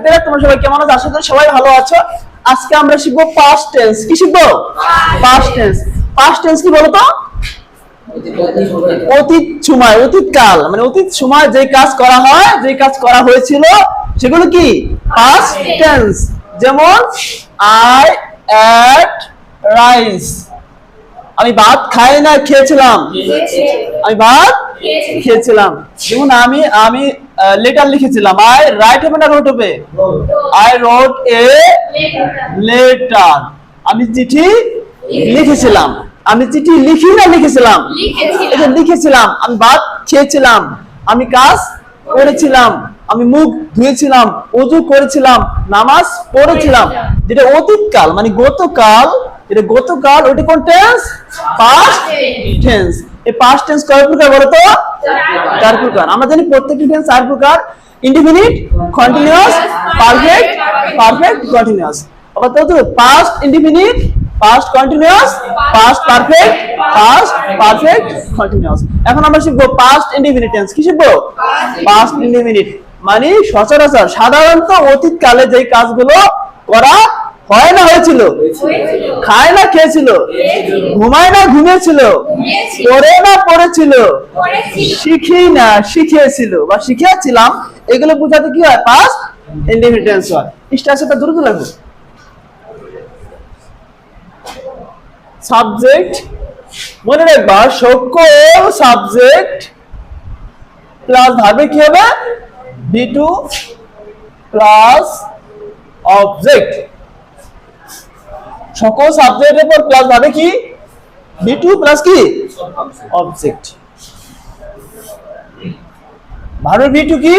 শিক্ষার্থীরা তোমরা সবাই কেমন আছো? আশা করি সবাই ভালো আছো। আজকে আমরা শিখবো পাস্ট টেন্স। কি শিখবো? Past tense. পাস্ট টেন্স কি বলতো? অতীত সময়, অতীতকাল, মানে অতীত সময় যে কাজ করা হয়, যে কাজ করা হয়েছিল সেগুলো কি পাস্ট টেন্স। যেমন আই এট রাইস, আমি ভাত খাই না খেয়েছিলাম। আমি ভাত খেয়েছিলাম। যেমন আমি লেটার লিখেছিলাম। আই রাইট হবে না রোট হবে? I রোট a letter. আমি চিঠি লিখেছিলাম। আমি চিঠি লিখি না লিখেছিলাম? এটা লিখেছিলাম। আমি ভাত খেয়েছিলাম। আমি কাজ করেছিলাম। আমি মুখ ধুয়েছিলাম, ওযু করেছিলাম, নামাজ পড়েছিলাম। যেটা অতীতকাল মানে গতকাল, এটা গতকাল, ওটা কোন টেন্স? Past tense. এই পাস্ট টেন্স কয় প্রকার বলো তো? চার প্রকার। আমরা জানি প্রত্যেকটি টেন্স চার প্রকার: indefinite, continuous, perfect, perfect continuous. অর্থাৎ past indefinite, past continuous, past perfect, past perfect continuous. এখন আমরা শিখবো পাস্ট ইনডিফিনিট টেন্স। কি শিখবো? পাস্ট ইনডিফিনিট মানে সচরাচর সাধারণত অতীতকালে যে কাজগুলো করা হয় না হয়েছিল, খায় না খেয়েছিল, ঘুমায় না ঘুমিয়েছিল, পড়ে না পড়েছিল, শিখি না শিখিয়েছিল বা শিখিয়েছিলাম, এগুলো বোঝাতে কি হয়? পাস্ট ইনডিফিনিট টেন্স হয়। স্ট্রাকচারটা দ্রুত লাগবে। সাবজেক্ট, মনে রাখবা সকল সাবজেক্ট প্লাস ভার্বে কি হবে? V2 plus object. সকল সাবজেক্টের পর প্লাস ভাবে কি? V2 প্লাস কি? অবজেক্ট। ভার্বের V2 কি?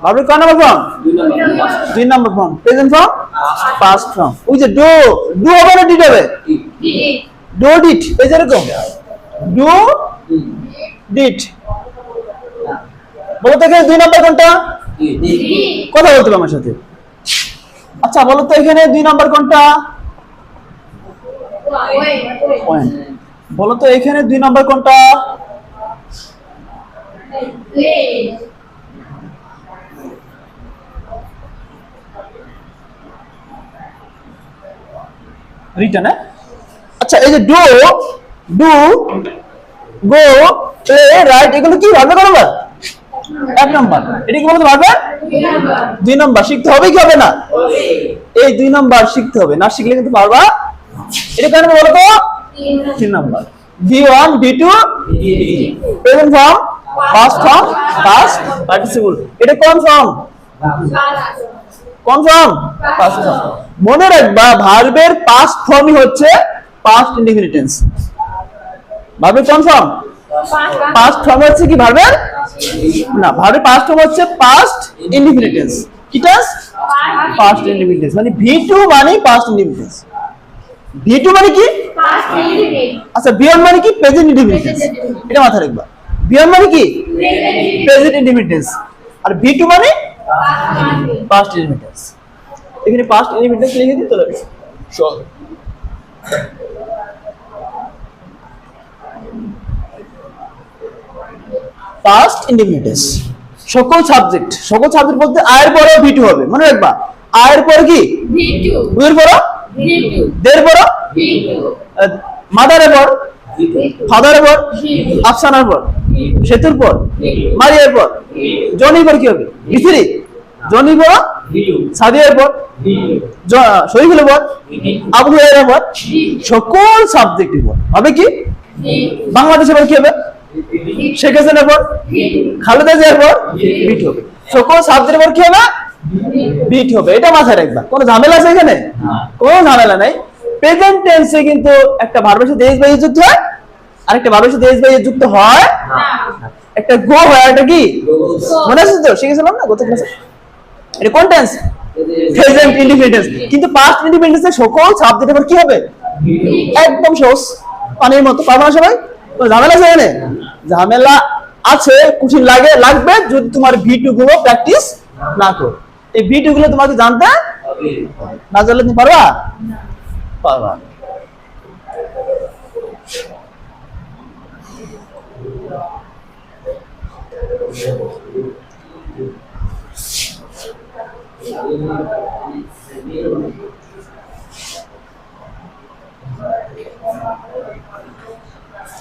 ভার্বের কয় number form? 2 number form. Present form, past form. ওই যে ডু, ডু হবে না ডিড হবে? ডু ডিড, এই যে এরকম ডু ডিড। বলো তো এখানে 2 নাম্বার কোনটা? কথা বলতে হবে আমার সাথে। আচ্ছা বলো তো এখানে 2 নাম্বার কোনটা? পয়েন্ট। বলো তো এখানে 2 নাম্বার কোনটা? রিটার্ন। আচ্ছা এই যে do, do, go, play, right, এগুলো কি ভাবে করবে? 1 নাম্বার। এটা কি বলতে পারবে? 2 নাম্বার। শিখতে হবে কি হবে না? এই 2 নাম্বার শিখতে হবে, না শিখলে কিন্তু পারবা। এটা কেন বলো তো? 3 number. V1, V2, present form, past form, past participle. এটা কোন ফর্ম? কোন ফর্ম? Past form. মনে রাখবা ভার্বের পাস্ট ফর্মই হচ্ছে পাস্ট ইনডিফিনিট টেন্স। ভার্বের কোন ফর্ম? পাস্ট ফর্ম হচ্ছে কি ভার্বের? না, ভার্বের পাস্ট ফর্ম হচ্ছে পাস্ট ইনডিফিনিট টেন্স। কি টেন্স? Past indefinite tense. মানে V2 মানে পাস্ট ইনডিফিনিট টেন্স। V2 মানে কি? Past indefinite. আচ্ছা V1 মানে কি? Present indefinite tense. এটা মাথায় রাখবা। V1 মানে কি? Present indefinite tense. আর V2 মানে পাস্ট ইনডিফিনিট টেন্স। এখানে পাস্ট ইনডিফিনিট টেন্স লিখে দিতে হবে। চল পাস্ট ইনডিফিনিট টেন্স। সকল সাবজেক্ট, সকল সাবজেক্ট বলতে আয়ের পরে V2 হবে। মনে রাখবা আয়ের পরে কি? V2, বুয়ের পরে V2, দের পরে V2, মাদারের পর V2, ফাদারের পর V2, আফসানার পর V2, সেতুর পর V2, মারিয়ার পর V2, জনির পর কি হবে? V3, জনির পর V2, সাদিয়ার পর V2, শরীফুলের পর V2, আবু হুরায়রার পর V2, সকল সাবজেক্টের পর হবে কি? বাংলাদেশের পর কি হবে? শেখ হাসিনার পর, খালেদা জিয়ার পর V2 হবে। সকল সাবজেক্টের পর কি হবে? V2 হবে। এটা মাথায় রাখবা। কোনো ঝামেলা আছে এখানে? কোনো ঝামেলা নাই। প্রেজেন্ট টেন্সে কিন্তু একটা ভার্বের সাথে এস বাই এস যুক্ত হয়, আর একটা ভার্বের সাথে এস বাই এস যুক্ত হয় না। একটা গো হয়, এটা কি? মনে আছে তো? শিখেছিলাম না গত ক্লাসে? এটা কোন টেন্স? Present indefinite tense. কিন্তু পাস্ট ইনডিফিনিট টেন্সে সকল সাবজেক্টের পর কি হবে? একদম সহজ, পানির মতো। পারবে না সবাই? কোনো ঝামেলা আছে এখানে? ঝামেলা আছে, কঠিন লাগবে যদি তোমার V2 গুলো প্র্যাকটিস না করো। এই V2 গুলো তোমাকে জানতে না জানলে তুমি পারবা? পারবা।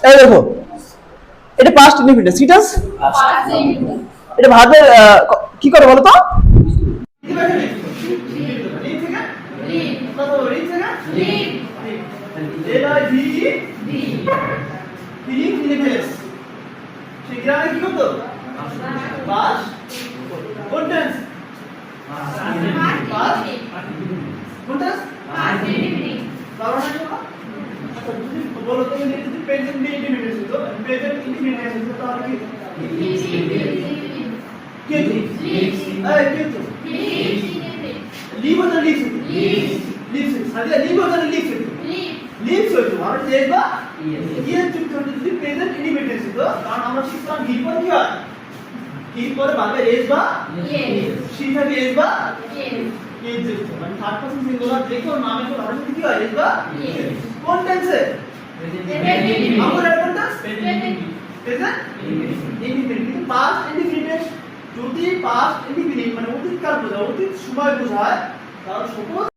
এই দেখো, এটা পাস্ট ইনডিফিনিট ঠিক আছে। এটা ভার্বের কি করে বলো তো? বলো তো যদি প্রেজেন্ট ডে ইন্ডিপেন্ডেন্স হতো, প্রেজেন্ট ইন্ডিপেন্ডেন্স হতো তাহলে কি কে কি আরে কে তো লিভ হতো লিভ লিভ আচ্ছা লিভ হতো লিভ লিভ হতো আর দেখবা ये যুক্ত হতো যদি প্রেজেন্ট ইন্ডিপেন্ডেন্স হতো, কারণ আমরা শিখতাম ভি পর কি হয়, ভি পরে ভাবে এস বা সি থাকে এস বা এস যুক্ত, মানে থার্ড পারসন সিঙ্গুলার দেখো নামে তো ভাবে কি হয় এস বা কোন টেন্সে আমরা কোন টেন্স প্রেজেন্ট ইনডিফিনিট। কিন্তু পাস্ট ইনডিফিনিট যদি পাস্ট ইনডিফিনিট মানে অতীত কাল বোঝায়, অতীত সময় বোঝায়, তাহলে suppose